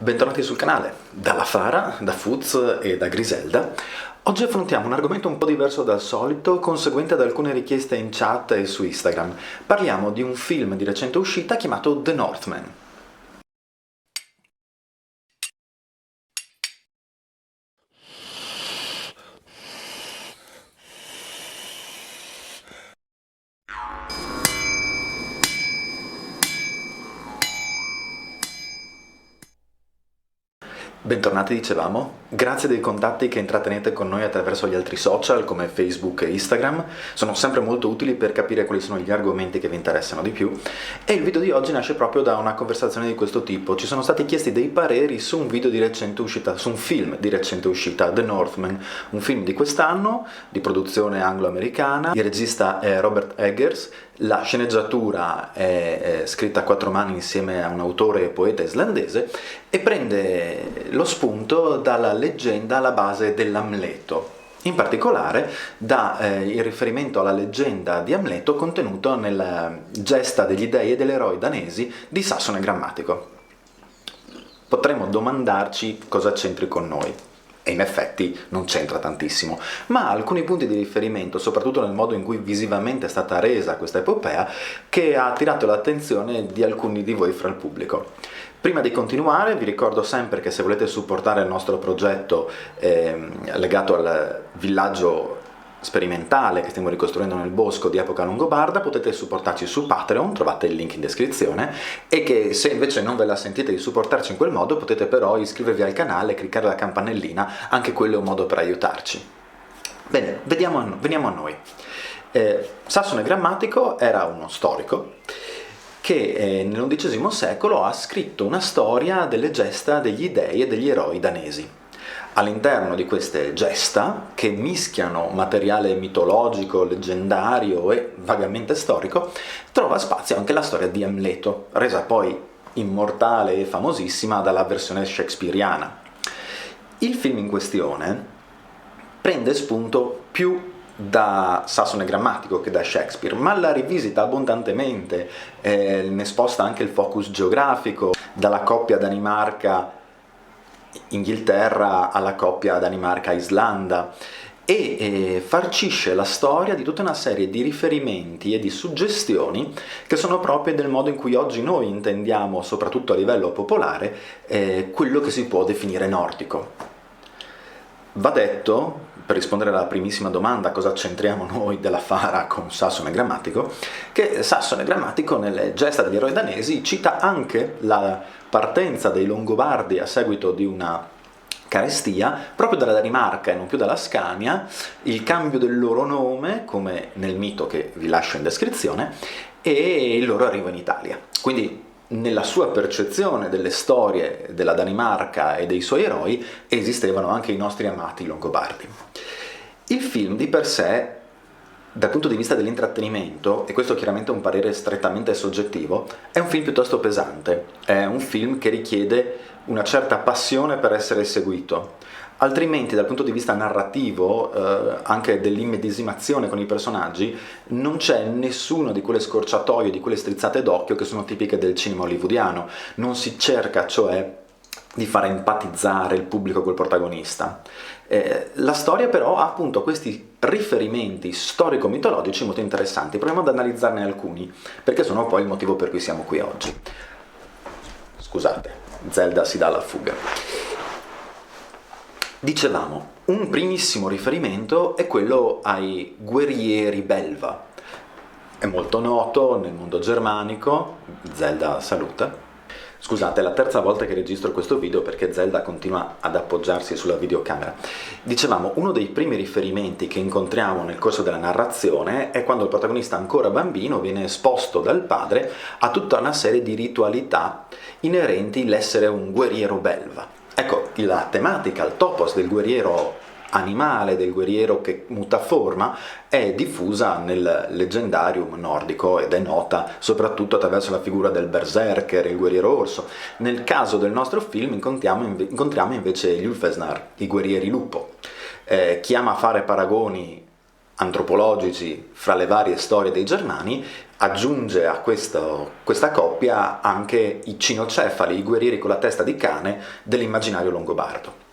Bentornati sul canale, dalla Fara, da Fuz e da Griselda. Oggi affrontiamo un argomento un po' diverso dal solito, conseguente ad alcune richieste in chat e su Instagram. Parliamo di un film di recente uscita chiamato The Northman. Bentornati, dicevamo. Grazie dei contatti che intrattenete con noi attraverso gli altri social come Facebook e Instagram. Sono sempre molto utili per capire quali sono gli argomenti che vi interessano di più. E il video di oggi nasce proprio da una conversazione di questo tipo. Ci sono stati chiesti dei pareri su un video di recente uscita, su un film di recente uscita, The Northman, un film di quest'anno, di produzione anglo-americana. Il regista è Robert Eggers. La sceneggiatura è scritta a quattro mani insieme a un autore e poeta islandese e prende lo spunto dalla leggenda alla base dell'Amleto. In particolare dà il riferimento alla leggenda di Amleto contenuto nella Gesta degli dei e degli eroi danesi di Sassone Grammatico. Potremmo domandarci cosa c'entri con noi. E in effetti non c'entra tantissimo, ma ha alcuni punti di riferimento, soprattutto nel modo in cui visivamente è stata resa questa epopea, che ha attirato l'attenzione di alcuni di voi fra il pubblico. Prima di continuare vi ricordo sempre che se volete supportare il nostro progetto legato al villaggio sperimentale che stiamo ricostruendo nel bosco di epoca longobarda, potete supportarci su Patreon, trovate il link in descrizione, e che se invece non ve la sentite di supportarci in quel modo potete però iscrivervi al canale e cliccare la campanellina, anche quello è un modo per aiutarci. Bene, veniamo a noi. Sassone Grammatico era uno storico che nell'undicesimo secolo ha scritto una storia delle gesta degli dei e degli eroi danesi. All'interno di queste gesta, che mischiano materiale mitologico, leggendario e vagamente storico, trova spazio anche la storia di Amleto, resa poi immortale e famosissima dalla versione shakespeariana. Il film in questione prende spunto più da Sassone Grammatico che da Shakespeare, ma la rivisita abbondantemente, ne sposta anche il focus geografico dalla coppia Danimarca-Inghilterra alla coppia Danimarca-Islanda e farcisce la storia di tutta una serie di riferimenti e di suggestioni che sono proprie del modo in cui oggi noi intendiamo, soprattutto a livello popolare, quello che si può definire nordico. Va detto, per rispondere alla primissima domanda, cosa c'entriamo noi della Fara con Sassone Grammatico, che Sassone Grammatico nelle gesta degli eroi danesi cita anche la partenza dei Longobardi a seguito di una carestia proprio dalla Danimarca e non più dalla Scania, il cambio del loro nome, come nel mito che vi lascio in descrizione, e il loro arrivo in Italia. Quindi nella sua percezione delle storie della Danimarca e dei suoi eroi esistevano anche i nostri amati Longobardi. Il film di per sé, dal punto di vista dell'intrattenimento, e questo chiaramente è un parere strettamente soggettivo, è un film piuttosto pesante, è un film che richiede una certa passione per essere seguito. Altrimenti, dal punto di vista narrativo, anche dell'immedesimazione con i personaggi, non c'è nessuno di quelle scorciatoie, di quelle strizzate d'occhio che sono tipiche del cinema hollywoodiano. Non si cerca, cioè, di far empatizzare il pubblico col protagonista. La storia però ha appunto questi riferimenti storico-mitologici molto interessanti. Proviamo ad analizzarne alcuni, perché sono poi il motivo per cui siamo qui oggi. Scusate, Zelda si dà alla fuga. Dicevamo, un primissimo riferimento è quello ai guerrieri belva. È molto noto nel mondo germanico. Zelda saluta. Scusate, è la terza volta che registro questo video perché Zelda continua ad appoggiarsi sulla videocamera. Dicevamo, uno dei primi riferimenti che incontriamo nel corso della narrazione è quando il protagonista ancora bambino viene esposto dal padre a tutta una serie di ritualità inerenti all'essere un guerriero belva. Ecco, la tematica, il topos del guerriero animale, del guerriero che muta forma, è diffusa nel leggendarium nordico ed è nota soprattutto attraverso la figura del berserker, il guerriero orso. Nel caso del nostro film incontriamo invece gli Ulfsnar, i guerrieri lupo. Chi ama fare paragoni antropologici fra le varie storie dei Germani, aggiunge a questa coppia anche i cinocefali, i guerrieri con la testa di cane dell'immaginario longobardo.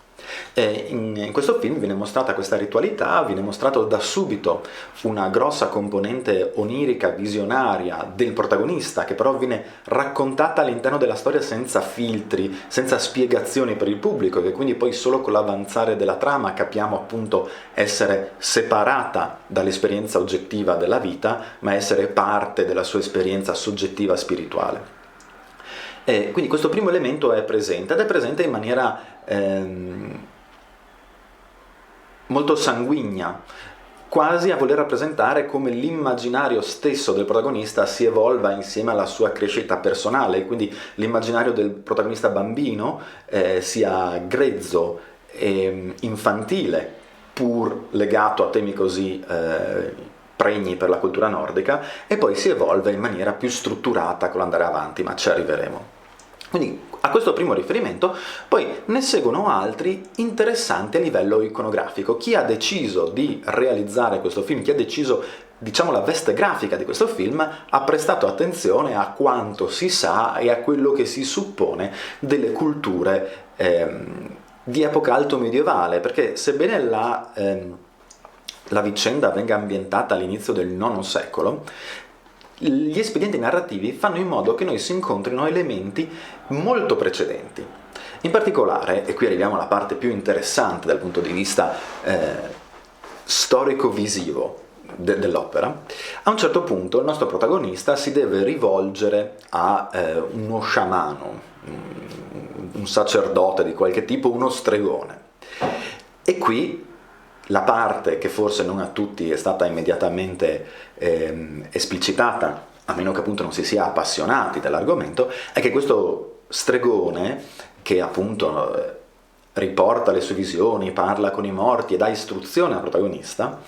E in questo film viene mostrata questa ritualità, viene mostrato da subito una grossa componente onirica, visionaria del protagonista, che però viene raccontata all'interno della storia senza filtri, senza spiegazioni per il pubblico, che quindi poi solo con l'avanzare della trama capiamo appunto essere separata dall'esperienza oggettiva della vita, ma essere parte della sua esperienza soggettiva spirituale. E quindi questo primo elemento è presente, ed è presente in maniera molto sanguigna, quasi a voler rappresentare come l'immaginario stesso del protagonista si evolva insieme alla sua crescita personale, quindi l'immaginario del protagonista bambino sia grezzo e infantile, pur legato a temi così pregni per la cultura nordica, e poi si evolve in maniera più strutturata con l'andare avanti, ma ci arriveremo. Quindi a questo primo riferimento poi ne seguono altri interessanti a livello iconografico. Chi ha deciso di realizzare questo film, chi ha deciso, diciamo, la veste grafica di questo film, ha prestato attenzione a quanto si sa e a quello che si suppone delle culture di epoca alto medievale, perché sebbene la vicenda venga ambientata all'inizio del IX secolo, gli espedienti narrativi fanno in modo che noi si incontrino elementi molto precedenti. In particolare, e qui arriviamo alla parte più interessante dal punto di vista storico-visivo dell'opera, a un certo punto il nostro protagonista si deve rivolgere a uno sciamano, un sacerdote di qualche tipo, uno stregone. E qui la parte che forse non a tutti è stata immediatamente esplicitata, a meno che appunto non si sia appassionati dell'argomento, è che questo stregone, che appunto riporta le sue visioni, parla con i morti e dà istruzione al protagonista,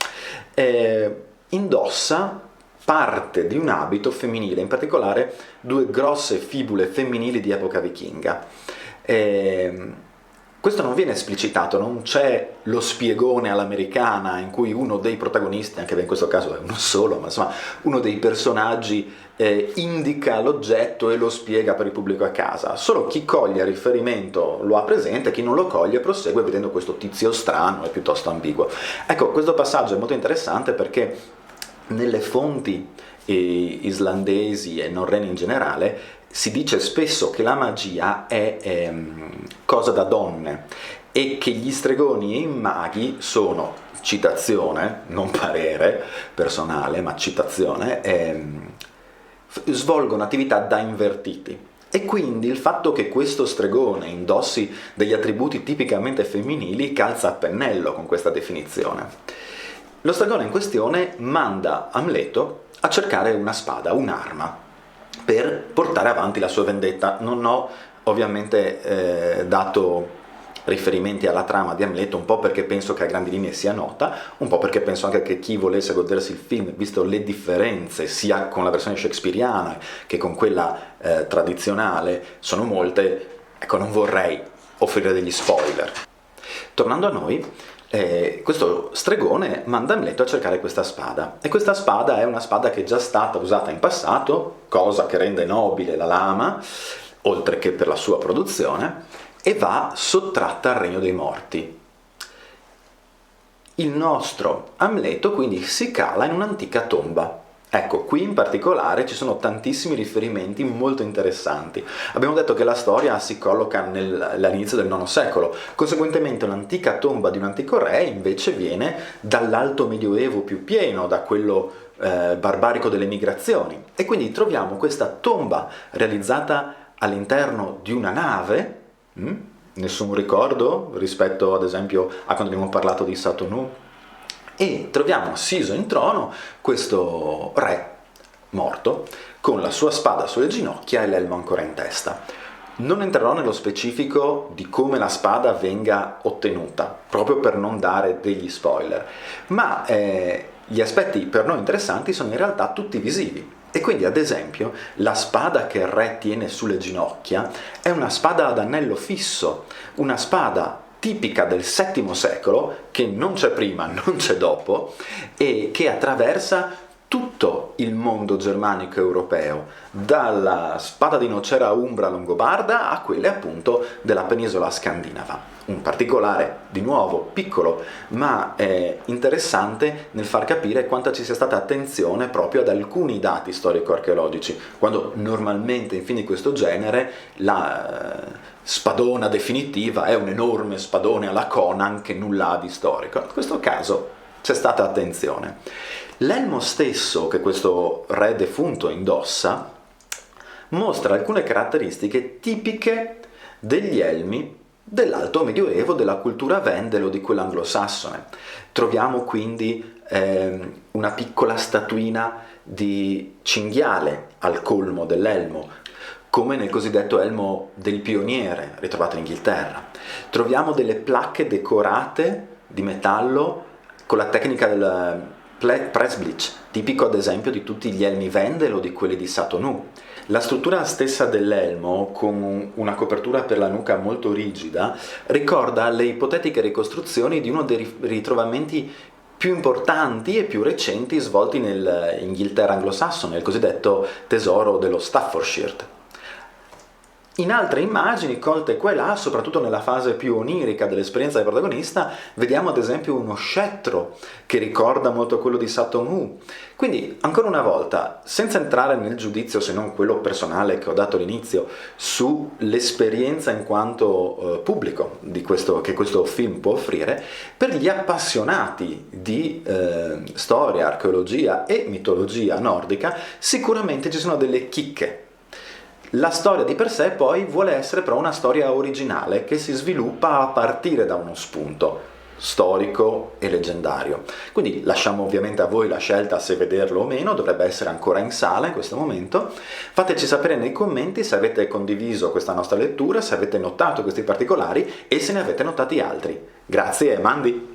indossa parte di un abito femminile, in particolare due grosse fibule femminili di epoca vichinga. Questo non viene esplicitato, non c'è lo spiegone all'americana in cui uno dei protagonisti, anche in questo caso è uno solo, ma insomma uno dei personaggi indica l'oggetto e lo spiega per il pubblico a casa. Solo chi coglie a riferimento lo ha presente, chi non lo coglie prosegue vedendo questo tizio strano e piuttosto ambiguo. Ecco, questo passaggio è molto interessante perché nelle fonti islandesi e norrene in generale si dice spesso che la magia è cosa da donne e che gli stregoni e i maghi sono, citazione, non parere personale, ma citazione, svolgono attività da invertiti. E quindi il fatto che questo stregone indossi degli attributi tipicamente femminili calza a pennello con questa definizione. Lo stregone in questione manda Amleto a cercare una spada, un'arma, per portare avanti la sua vendetta. Non ho ovviamente dato riferimenti alla trama di Amleto, un po' perché penso che a grandi linee sia nota, un po' perché penso anche che chi volesse godersi il film, visto le differenze sia con la versione shakespeariana che con quella tradizionale, sono molte, ecco, non vorrei offrire degli spoiler. Tornando a noi, questo stregone manda Amleto a cercare questa spada, e questa spada è una spada che è già stata usata in passato, cosa che rende nobile la lama, oltre che per la sua produzione, e va sottratta al regno dei morti. Il nostro Amleto quindi si cala in un'antica tomba. Ecco, qui in particolare ci sono tantissimi riferimenti molto interessanti. Abbiamo detto che la storia si colloca all'inizio del IX secolo, conseguentemente un'antica tomba di un antico re invece viene dall'alto medioevo più pieno, da quello barbarico delle migrazioni. E quindi troviamo questa tomba realizzata all'interno di una nave, nessun ricordo rispetto ad esempio a quando abbiamo parlato di Satonu, e troviamo assiso in trono questo re morto con la sua spada sulle ginocchia e l'elmo ancora in testa. Non entrerò nello specifico di come la spada venga ottenuta, proprio per non dare degli spoiler, ma gli aspetti per noi interessanti sono in realtà tutti visivi. E quindi, ad esempio, la spada che il re tiene sulle ginocchia è una spada ad anello fisso, una spada tipica del VII secolo, che non c'è prima, non c'è dopo, e che attraversa tutto il mondo germanico europeo, dalla spada di nocera umbra longobarda a quelle appunto della penisola scandinava. Un particolare, di nuovo, piccolo, ma interessante nel far capire quanta ci sia stata attenzione proprio ad alcuni dati storico-archeologici, quando normalmente in film di questo genere la spadona definitiva è un enorme spadone alla Conan che nulla ha di storico. In questo caso c'è stata attenzione. L'elmo stesso che questo re defunto indossa mostra alcune caratteristiche tipiche degli elmi dell'Alto Medioevo, della cultura vendelo, di quella anglosassone. Troviamo quindi una piccola statuina di cinghiale al colmo dell'elmo, come nel cosiddetto elmo del pioniere, ritrovato in Inghilterra. Troviamo delle placche decorate di metallo con la tecnica del press bleach, tipico ad esempio di tutti gli elmi vendelo, di quelli di Satonou. La struttura stessa dell'elmo, con una copertura per la nuca molto rigida, ricorda le ipotetiche ricostruzioni di uno dei ritrovamenti più importanti e più recenti svolti nell'Inghilterra anglosassone, il cosiddetto tesoro dello Staffordshire. In altre immagini, colte qua e là, soprattutto nella fase più onirica dell'esperienza del protagonista, vediamo ad esempio uno scettro che ricorda molto quello di Satonou. Quindi, ancora una volta, senza entrare nel giudizio, se non quello personale che ho dato all'inizio, sull'esperienza in quanto pubblico che questo film può offrire, per gli appassionati di storia, archeologia e mitologia nordica, sicuramente ci sono delle chicche. La storia di per sé poi vuole essere però una storia originale che si sviluppa a partire da uno spunto storico e leggendario. Quindi lasciamo ovviamente a voi la scelta se vederlo o meno, dovrebbe essere ancora in sala in questo momento. Fateci sapere nei commenti se avete condiviso questa nostra lettura, se avete notato questi particolari e se ne avete notati altri. Grazie e mandi!